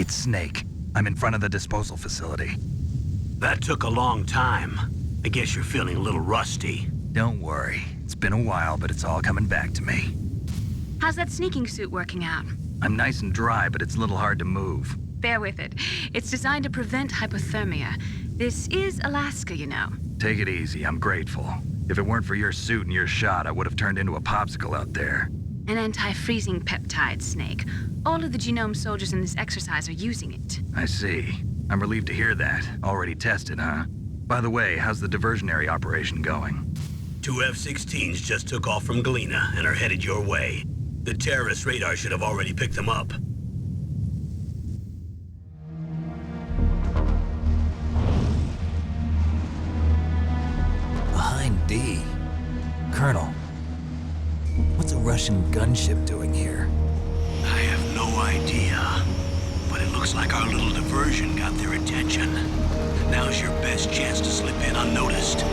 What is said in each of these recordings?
It's Snake. I'm in front of the disposal facility. That took a long time. I guess you're feeling a little rusty. Don't worry. It's been a while, but it's all coming back to me. How's that sneaking suit working out? I'm nice and dry, but it's a little hard to move. Bear with it. It's designed to prevent hypothermia. This is Alaska, you know. Take it easy. I'm grateful. If it weren't for your suit and your shot, I would have turned into a popsicle out there. An anti-freezing peptide, Snake. All of the genome soldiers in this exercise are using it. I see. I'm relieved to hear that. Already tested, huh? By the way, how's the diversionary operation going? 2 F-16s just took off from Galena and are headed your way. The terrorist radar should have already picked them up. Behind D. Colonel, what's a Russian gunship doing here? I have no idea, but it looks like our little diversion got their attention. Now's your best chance to slip in unnoticed.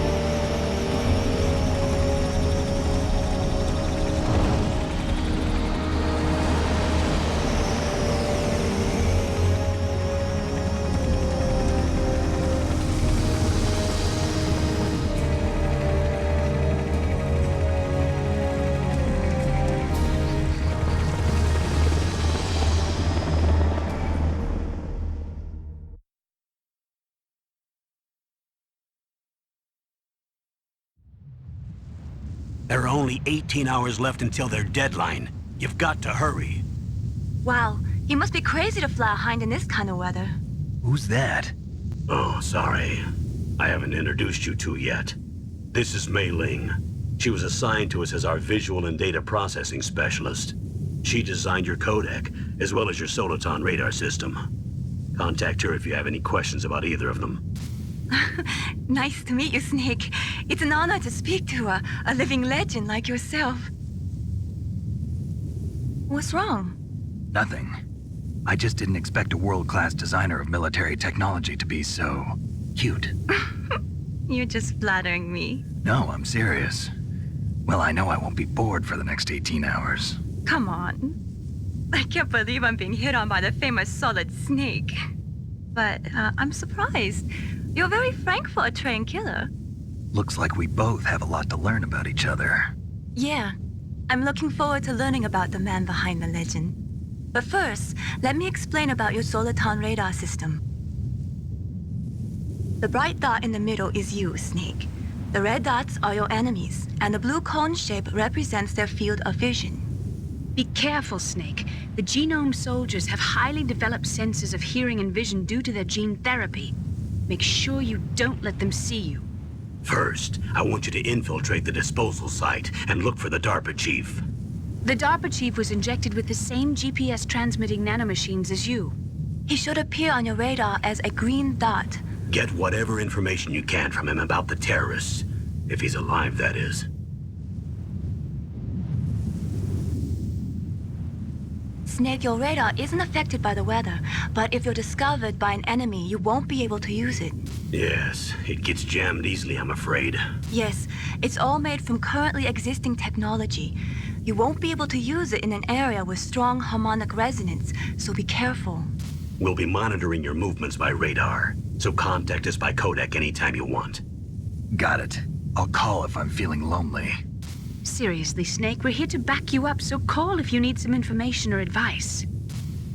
There are only 18 hours left until their deadline. You've got to hurry. Wow, you must be crazy to fly a hind in this kind of weather. Who's that? Oh, sorry. I haven't introduced you to yet. This is Mei Ling. She was assigned to us as our visual and data processing specialist. She designed your codec, as well as your Soliton radar system. Contact her if you have any questions about either of them. Nice to meet you, Snake. It's an honor to speak to a living legend like yourself. What's wrong? Nothing. I just didn't expect a world-class designer of military technology to be so cute. You're just flattering me. No, I'm serious. Well, I know I won't be bored for the next 18 hours. Come on. I can't believe I'm being hit on by the famous Solid Snake. But I'm surprised. You're very frank for a trained killer. Looks like we both have a lot to learn about each other. Yeah, I'm looking forward to learning about the man behind the legend. But first, let me explain about your Soliton radar system. The bright dot in the middle is you, Snake. The red dots are your enemies, and the blue cone shape represents their field of vision. Be careful, Snake. The genome soldiers have highly developed senses of hearing and vision due to their gene therapy. Make sure you don't let them see you. First, I want you to infiltrate the disposal site and look for the DARPA chief. The DARPA chief was injected with the same GPS transmitting nanomachines as you. He should appear on your radar as a green dot. Get whatever information you can from him about the terrorists. If he's alive, that is. Snake, your radar isn't affected by the weather, but if you're discovered by an enemy, you won't be able to use it. Yes, it gets jammed easily, I'm afraid. Yes, it's all made from currently existing technology. You won't be able to use it in an area with strong harmonic resonance, so be careful. We'll be monitoring your movements by radar, so contact us by codec anytime you want. Got it. I'll call if I'm feeling lonely. Seriously, Snake, we're here to back you up, so call if you need some information or advice.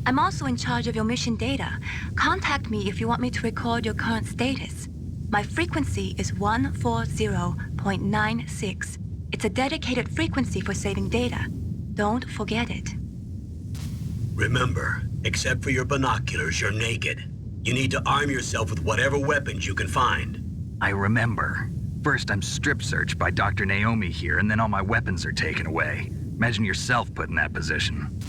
I'm also in charge of your mission data. Contact me if you want me to record your current status. My frequency is 140.96. It's a dedicated frequency for saving data. Don't forget it. Remember, except for your binoculars, you're naked. You need to arm yourself with whatever weapons you can find. I remember. First, I'm strip searched by Dr. Naomi here, and then all my weapons are taken away. Imagine yourself put in that position.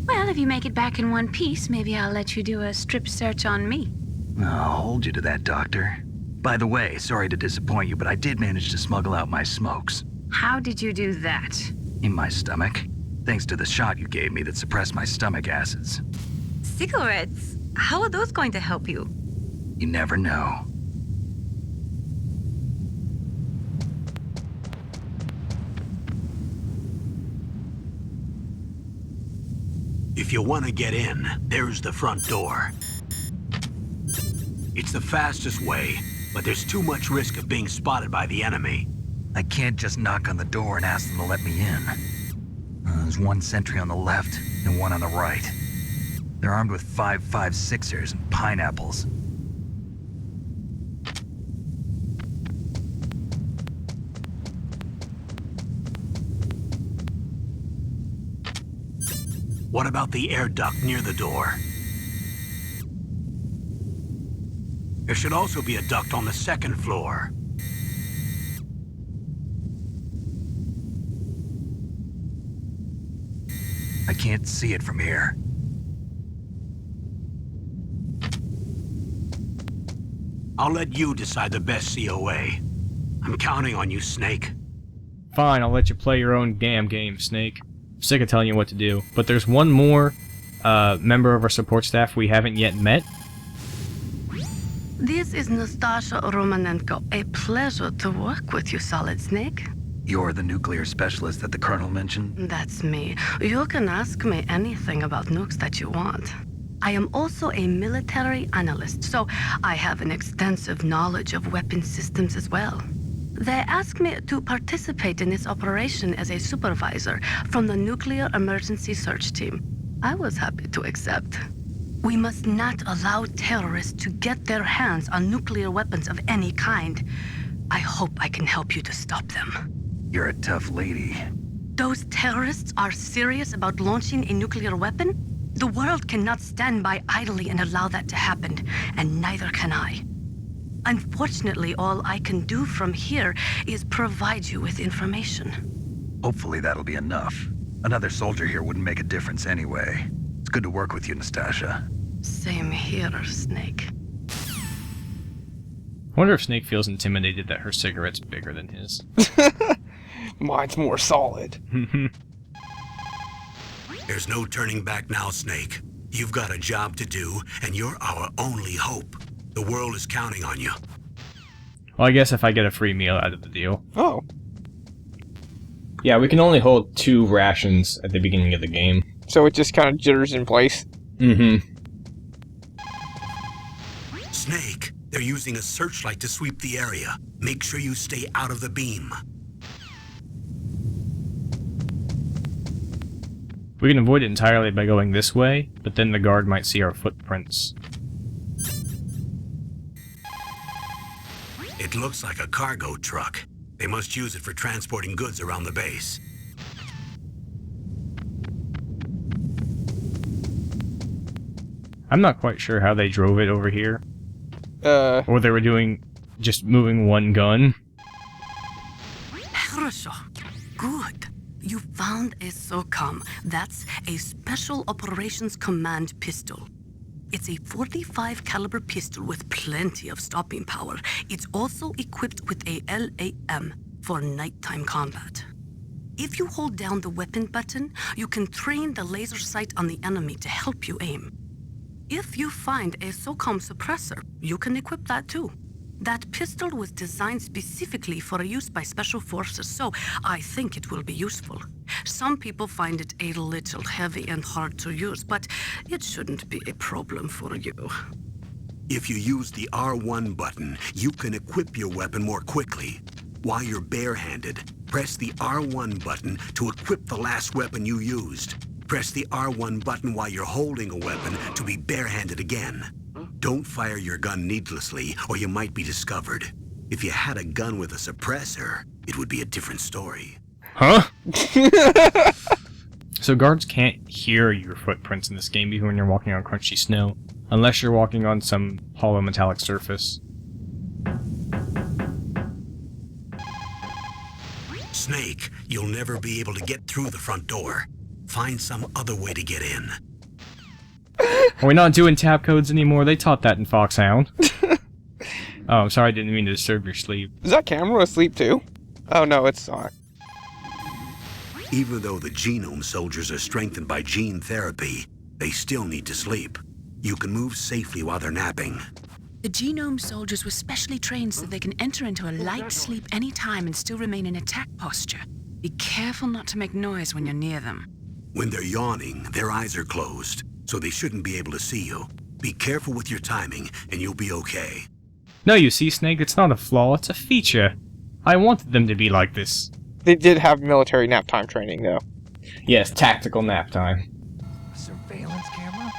Well, if you make it back in one piece, maybe I'll let you do a strip search on me. I'll hold you to that, Doctor. By the way, sorry to disappoint you, but I did manage to smuggle out my smokes. How did you do that? In my stomach. Thanks to the shot you gave me that suppressed my stomach acids. Cigarettes? How are those going to help you? You never know. If you want to get in, there's the front door. It's the fastest way, but there's too much risk of being spotted by the enemy. I can't just knock on the door and ask them to let me in. There's one sentry on the left and one on the right. They're armed with 5.56ers and pineapples. What about the air duct near the door? There should also be a duct on the second floor. I can't see it from here. I'll let you decide the best COA. I'm counting on you, Snake. Fine, I'll let you play your own damn game, Snake. I'm sick of telling you what to do. But there's one more member of our support staff we haven't yet met. This is Nastasha Romanenko. A pleasure to work with you, Solid Snake. You're the nuclear specialist that the Colonel mentioned? That's me. You can ask me anything about nukes that you want. I am also a military analyst, so I have an extensive knowledge of weapon systems as well. They asked me to participate in this operation as a supervisor from the Nuclear Emergency Search Team. I was happy to accept. We must not allow terrorists to get their hands on nuclear weapons of any kind. I hope I can help you to stop them. You're a tough lady. Those terrorists are serious about launching a nuclear weapon? The world cannot stand by idly and allow that to happen, and neither can I. Unfortunately, all I can do from here is provide you with information. Hopefully that'll be enough. Another soldier here wouldn't make a difference anyway. It's good to work with you, Nastasha. Same here, Snake. I wonder if Snake feels intimidated that her cigarette's bigger than his. Mine's more solid. There's no turning back now, Snake. You've got a job to do, and you're our only hope. The world is counting on you. Well, I guess if I get a free meal out of the deal. Oh. Yeah, we can only hold 2 rations at the beginning of the game. So it just kind of jitters in place? Mm-hmm. Snake, they're using a searchlight to sweep the area. Make sure you stay out of the beam. We can avoid it entirely by going this way, but then the guard might see our footprints. It looks like a cargo truck. They must use it for transporting goods around the base. I'm not quite sure how they drove it over here. Or they were just moving one gun. Хорошо. Good. You found a SOCOM. That's a Special Operations Command pistol. It's a .45 caliber pistol with plenty of stopping power. It's also equipped with a LAM for nighttime combat. If you hold down the weapon button, you can train the laser sight on the enemy to help you aim. If you find a SOCOM suppressor, you can equip that too. That pistol was designed specifically for use by special forces, so I think it will be useful. Some people find it a little heavy and hard to use, but it shouldn't be a problem for you. If you use the R1 button, you can equip your weapon more quickly. While you're barehanded, press the R1 button to equip the last weapon you used. Press the R1 button while you're holding a weapon to be barehanded again. Don't fire your gun needlessly, or you might be discovered. If you had a gun with a suppressor, it would be a different story. Huh? So guards can't hear your footprints in this game even when you're walking on crunchy snow, unless you're walking on some hollow metallic surface. Snake, you'll never be able to get through the front door. Find some other way to get in. Are we not doing tab codes anymore? They taught that in Foxhound. Oh, I'm sorry, I didn't mean to disturb your sleep. is that camera asleep too? Oh no, it's not. Even though the genome soldiers are strengthened by gene therapy, they still need to sleep. You can move safely while they're napping. The genome soldiers were specially trained so they can enter into a light sleep anytime and still remain in attack posture. Be careful not to make noise when you're near them. When they're yawning, their eyes are closed, so they shouldn't be able to see you. Be careful with your timing, and you'll be okay. No, you see, Snake, it's not a flaw, it's a feature. I wanted them to be like this. They did have military nap time training, though. Yes, tactical nap time. Surveillance camera?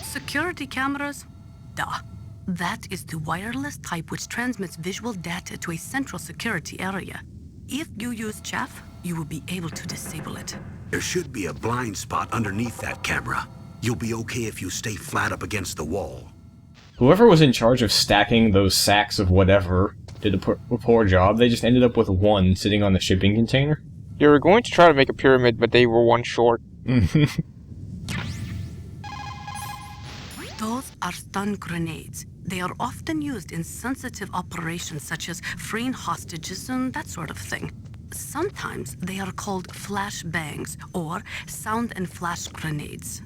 Security cameras? Duh. That is the wireless type which transmits visual data to a central security area. If you use chaff, you will be able to disable it. There should be a blind spot underneath that camera. You'll be okay if you stay flat up against the wall. Whoever was in charge of stacking those sacks of whatever did a poor job. They just ended up with one sitting on the shipping container. They were going to try to make a pyramid, but they were one short. Those are stun grenades. They are often used in sensitive operations such as freeing hostages and that sort of thing. Sometimes they are called flash bangs or sound and flash grenades.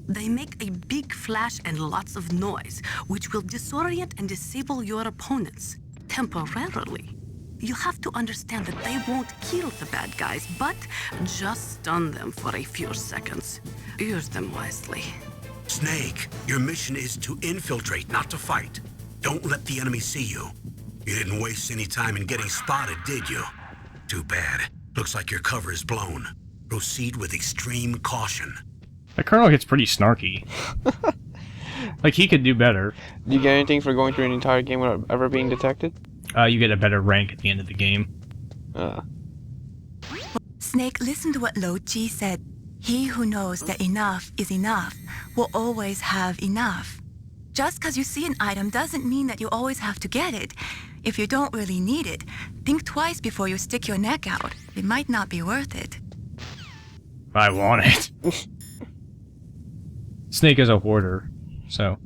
They make a big flash and lots of noise, which will disorient and disable your opponents temporarily. You have to understand that they won't kill the bad guys, but just stun them for a few seconds. Use them wisely. Snake, your mission is to infiltrate, not to fight. Don't let the enemy see you. You didn't waste any time in getting spotted, did you? Too bad. Looks like your cover is blown. Proceed with extreme caution. The Colonel gets pretty snarky. Like, he could do better. Do you get anything for going through an entire game without ever being detected? You get a better rank at the end of the game. Snake, listen to what Lo Ji said. He who knows that enough is enough will always have enough. Just because you see an item doesn't mean that you always have to get it. If you don't really need it, think twice before you stick your neck out. It might not be worth it. I want it. Snake is a hoarder, so...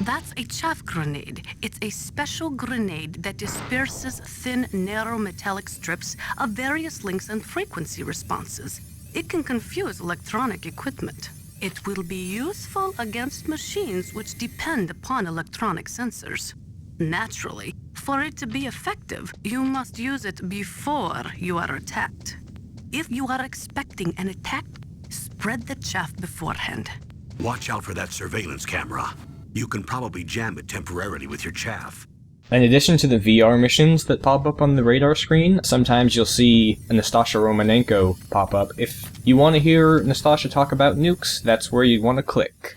That's a chaff grenade. It's a special grenade that disperses thin, narrow metallic strips of various lengths and frequency responses. It can confuse electronic equipment. It will be useful against machines which depend upon electronic sensors. Naturally, for it to be effective, you must use it before you are attacked. If you are expecting an attack, spread the chaff beforehand. Watch out for that surveillance camera. You can probably jam it temporarily with your chaff. In addition to the VR missions that pop up on the radar screen, sometimes you'll see a Nastasha Romanenko pop up. If you want to hear Nastasha talk about nukes, that's where you'd want to click.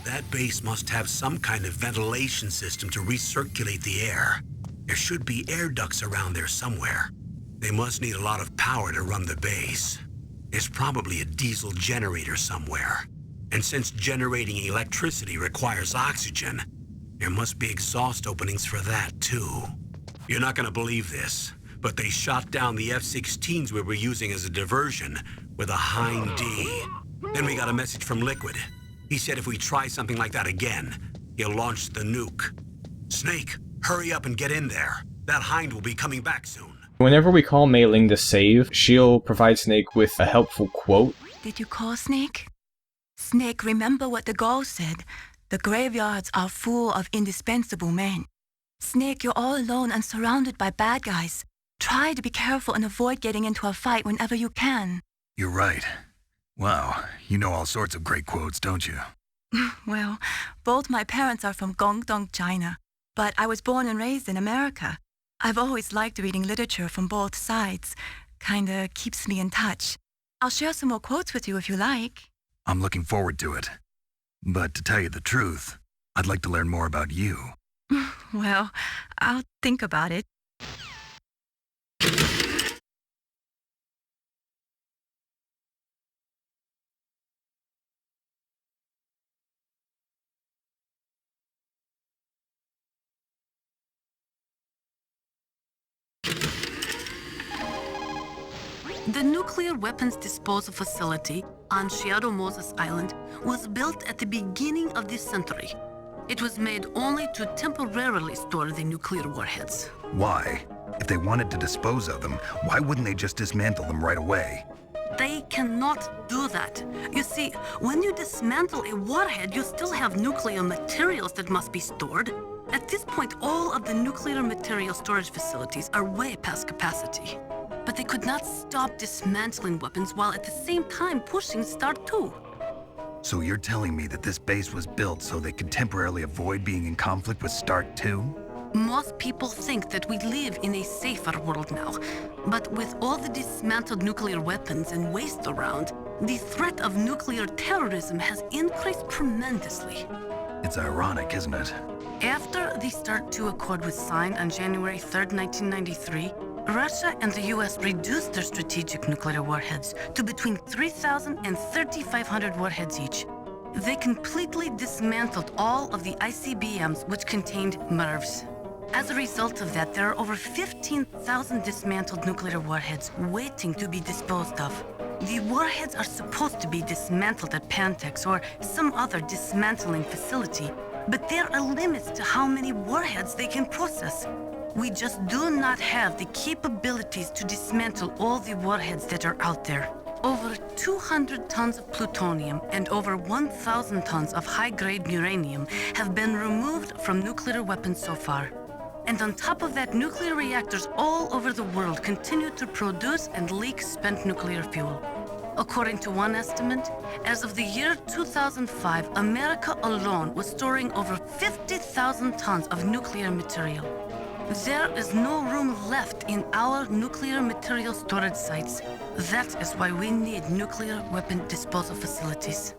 That base must have some kind of ventilation system to recirculate the air. There should be air ducts around there somewhere. They must need a lot of power to run the base. There's probably a diesel generator somewhere. And since generating electricity requires oxygen, there must be exhaust openings for that, too. You're not gonna believe this, but they shot down the F-16s we were using as a diversion with a Hind D. Then we got a message from Liquid. He said if we try something like that again, he'll launch the nuke. Snake, hurry up and get in there. That Hind will be coming back soon. Whenever we call Mei Ling to save, she'll provide Snake with a helpful quote. Did you call Snake? Snake, remember what the Gaul said. The graveyards are full of indispensable men. Snake, you're all alone and surrounded by bad guys. Try to be careful and avoid getting into a fight whenever you can. You're right. Wow, you know all sorts of great quotes, don't you? Well, both my parents are from Guangdong, China, but I was born and raised in America. I've always liked reading literature from both sides. Kinda keeps me in touch. I'll share some more quotes with you if you like. I'm looking forward to it. But to tell you the truth, I'd like to learn more about you. Well, I'll think about it. The nuclear weapons disposal facility on Shadow Moses Island was built at the beginning of this century. It was made only to temporarily store the nuclear warheads. Why? If they wanted to dispose of them, why wouldn't they just dismantle them right away? They cannot do that. You see, when you dismantle a warhead, you still have nuclear materials that must be stored. At this point, all of the nuclear material storage facilities are way past capacity. but they could not stop dismantling weapons while at the same time pushing START 2. So you're telling me that this base was built so they could temporarily avoid being in conflict with START 2? Most people think that we live in a safer world now, but with all the dismantled nuclear weapons and waste around, the threat of nuclear terrorism has increased tremendously. It's ironic, isn't it? After the START 2 Accord was signed on January 3rd, 1993, Russia and the US reduced their strategic nuclear warheads to between 3,000 and 3,500 warheads each. They completely dismantled all of the ICBMs which contained MIRVs. As a result of that, there are over 15,000 dismantled nuclear warheads waiting to be disposed of. The warheads are supposed to be dismantled at Pantex or some other dismantling facility, but there are limits to how many warheads they can process. We just do not have the capabilities to dismantle all the warheads that are out there. Over 200 tons of plutonium and over 1,000 tons of high-grade uranium have been removed from nuclear weapons so far. And on top of that, nuclear reactors all over the world continue to produce and leak spent nuclear fuel. According to one estimate, as of the year 2005, America alone was storing over 50,000 tons of nuclear material. There is no room left in our nuclear material storage sites. That is why we need nuclear weapon disposal facilities.